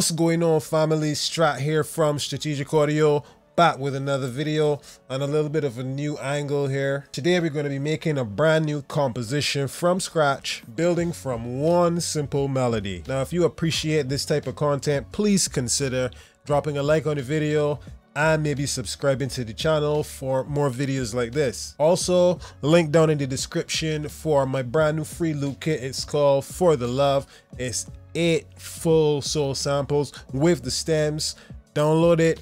What's going on, family? Strat here from Strategic Audio, back with another video and a little bit of a new angle here. Today we're going to be making a brand new composition from scratch, building from one simple melody. Now if you appreciate this type of content, please consider dropping a like on the video and maybe subscribing to the channel for more videos like this. Also, link down in the description for my brand new free loop kit. It's called For the Love. It's 8 full soul samples with the stems. Download it,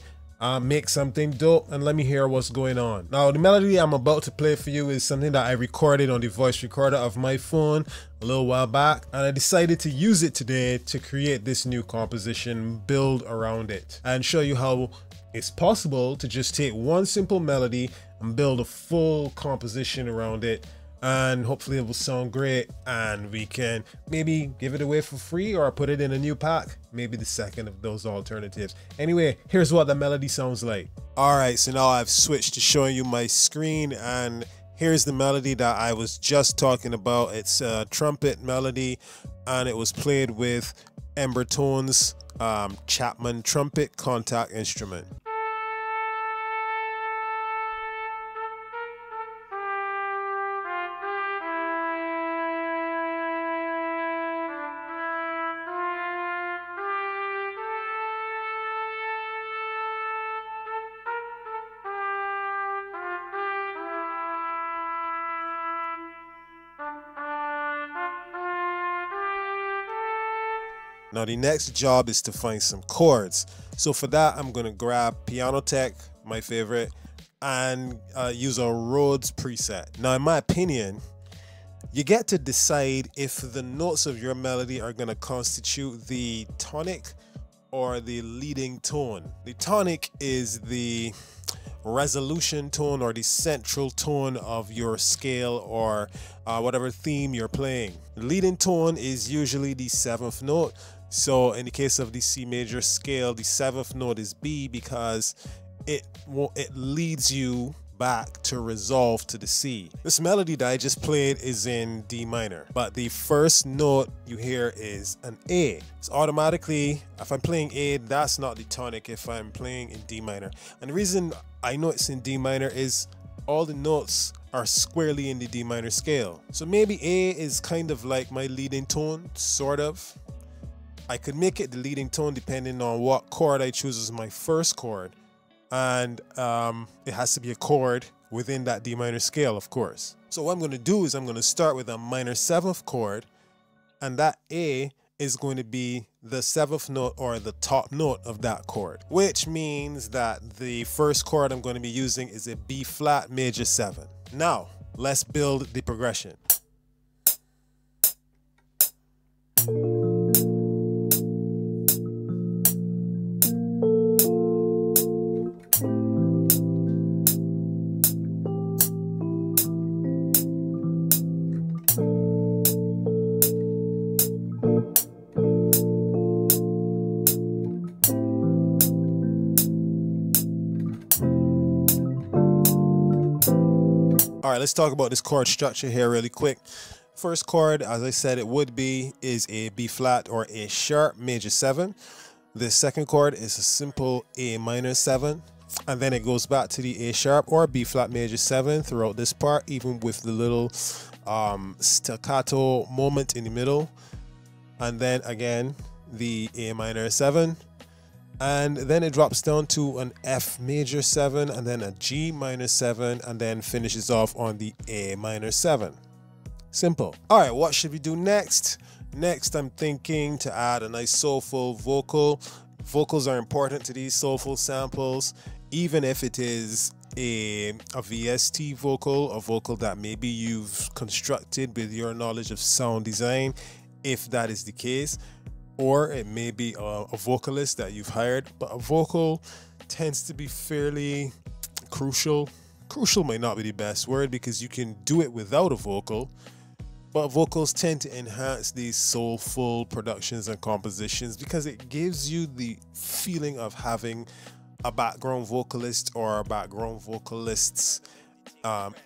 make something dope, and let me hear what's going on. Now the melody I'm about to play for you is something that I recorded on the voice recorder of my phone a little while back, and I decided to use it today to create this new composition, build around it, and show you how it's possible to just take one simple melody and build a full composition around it, and hopefully it will sound great and we can maybe give it away for free or put it in a new pack, maybe the second of those alternatives. Anyway, here's what the melody sounds like. Alright, so now I've switched to showing you my screen, and here's the melody that I was just talking about. It's a trumpet melody and it was played with Embertone's Chapman trumpet contact instrument. Now the next job is to find some chords. So for that, I'm gonna grab Piano Tech, my favorite, and use a Rhodes preset. Now in my opinion, you get to decide if the notes of your melody are gonna constitute the tonic or the leading tone. The tonic is the resolution tone or the central tone of your scale or whatever theme you're playing. The leading tone is usually the 7th note. So in the case of the C major scale, the 7th note is B because it leads you back to resolve to the C. This melody that I just played is in D minor, but the first note you hear is an A. So automatically, if I'm playing A, that's not the tonic if I'm playing in D minor. And the reason I know it's in D minor is all the notes are squarely in the D minor scale. So maybe A is kind of like my leading tone, sort of. I could make it the leading tone depending on what chord I choose as my first chord. And it has to be a chord within that D minor scale, of course. So what I'm going to do is I'm going to start with a minor 7th chord, and that A is going to be the 7th note or the top note of that chord, which means that the first chord I'm going to be using is a B flat major 7. Now, let's build the progression. All right, let's talk about this chord structure here really quick. First chord, as I said it would be, is a B flat or A sharp major 7. The second chord is a simple A minor 7, and then it goes back to the A sharp or B flat major 7 throughout this part, even with the little staccato moment in the middle, and then again the A minor 7. And then it drops down to an F major 7 and then a G minor 7 and then finishes off on the A minor 7. Simple. All right, what should we do next? Next, I'm thinking to add a nice soulful vocal. Vocals are important to these soulful samples, even if it is a VST vocal, a vocal that maybe you've constructed with your knowledge of sound design, if that is the case. Or it may be a vocalist that you've hired, but a vocal tends to be fairly crucial. Crucial might not be the best word because you can do it without a vocal, but vocals tend to enhance these soulful productions and compositions because it gives you the feeling of having a background vocalist or background vocalists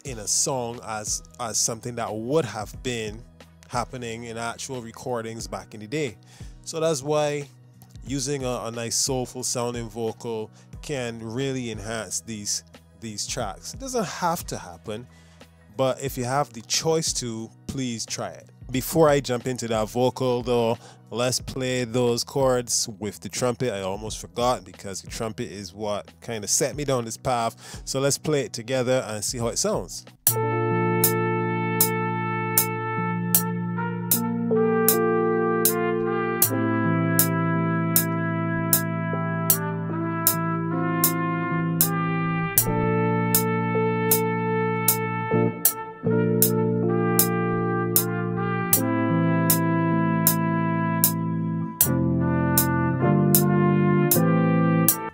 in a song as something that would have been happening in actual recordings back in the day. So that's why using a nice soulful sounding vocal can really enhance these tracks. It doesn't have to happen, but if you have the choice to, please try it. Before I jump into that vocal though, let's play those chords with the trumpet. I almost forgot because the trumpet is what kind of set me down this path. So let's play it together and see how it sounds.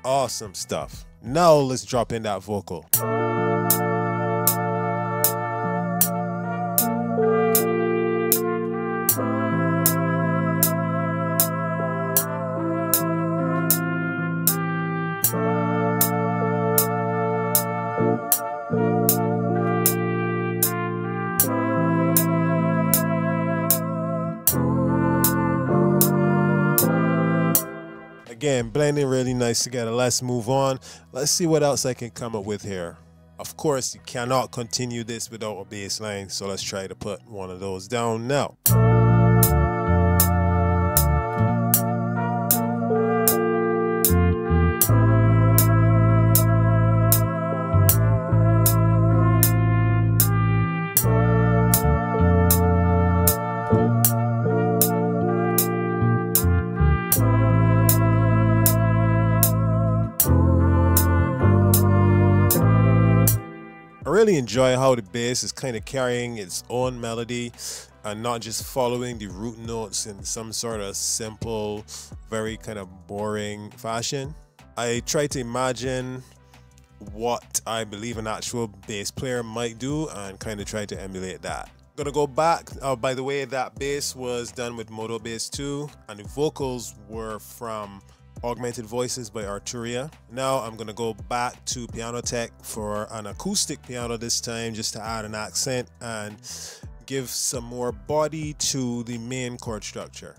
Awesome stuff. Now let's drop in that vocal. Again, blending really nice together. Let's move on. Let's see what else I can come up with here. Of course, you cannot continue this without a bass line, so let's try to put one of those down now. I really enjoy how the bass is kind of carrying its own melody and not just following the root notes in some sort of simple, very kind of boring fashion. I try to imagine what I believe an actual bass player might do and kind of try to emulate that. Gonna go back. By the way, that bass was done with Moto Bass 2 and the vocals were from Augmented Voices by Arturia. Now I'm gonna go back to Piano Tech for an acoustic piano this time, just to add an accent and give some more body to the main chord structure.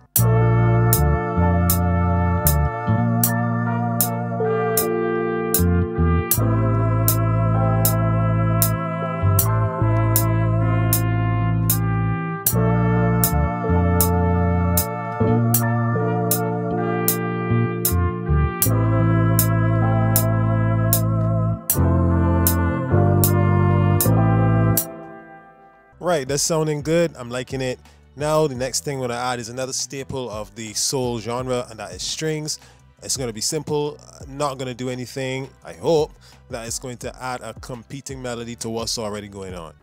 Right, that's sounding good. I'm liking it. Now the next thing I'm going to add is another staple of the soul genre, and that is strings. It's going to be simple, not going to do anything. I hope that it's going to add a competing melody to what's already going on.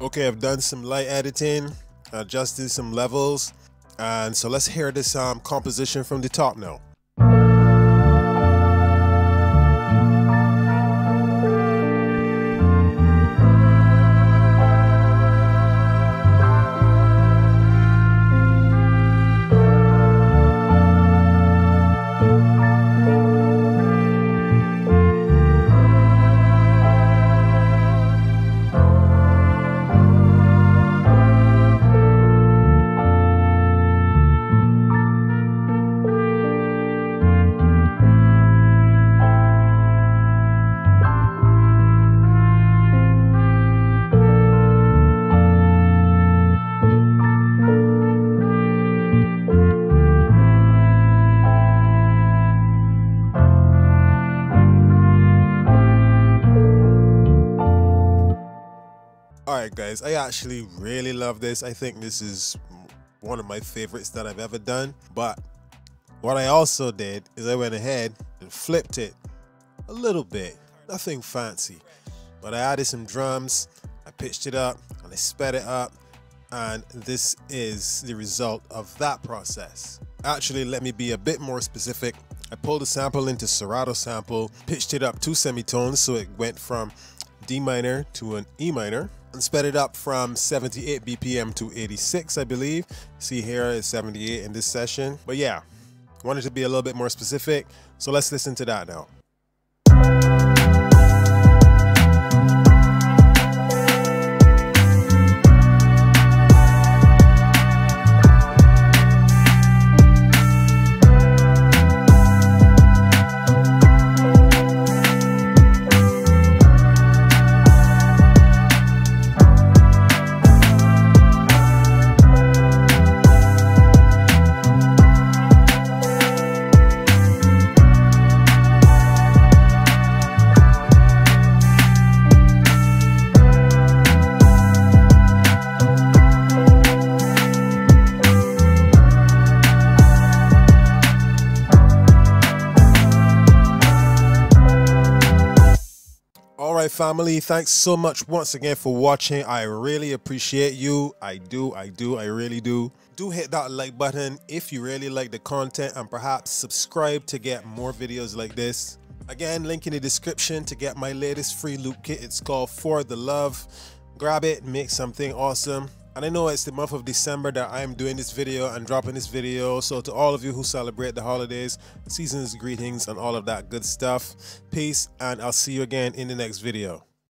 Okay, I've done some light editing, adjusted some levels, and so let's hear this composition from the top now. Alright guys, I actually really love this. I think this is one of my favorites that I've ever done. But what I also did is I went ahead and flipped it a little bit. Nothing fancy. But I added some drums, I pitched it up, and I sped it up. And this is the result of that process. Actually, let me be a bit more specific. I pulled the sample into Serato sample, pitched it up 2 semitones, so it went from D minor to an E minor and sped it up from 78 BPM to 86, I believe. See here it's 78 in this session. But yeah, wanted to be a little bit more specific. So let's listen to that now. Alright family, thanks so much once again for watching. I really appreciate you. I really do. Do hit that like button if you really like the content, and perhaps subscribe to get more videos like this. Again, link in the description to get my latest free loop kit. It's called For the Love. Grab it, make something awesome. And I know it's the month of December that I'm doing this video and dropping this video. So to all of you who celebrate the holidays, season's greetings and all of that good stuff. Peace, and I'll see you again in the next video.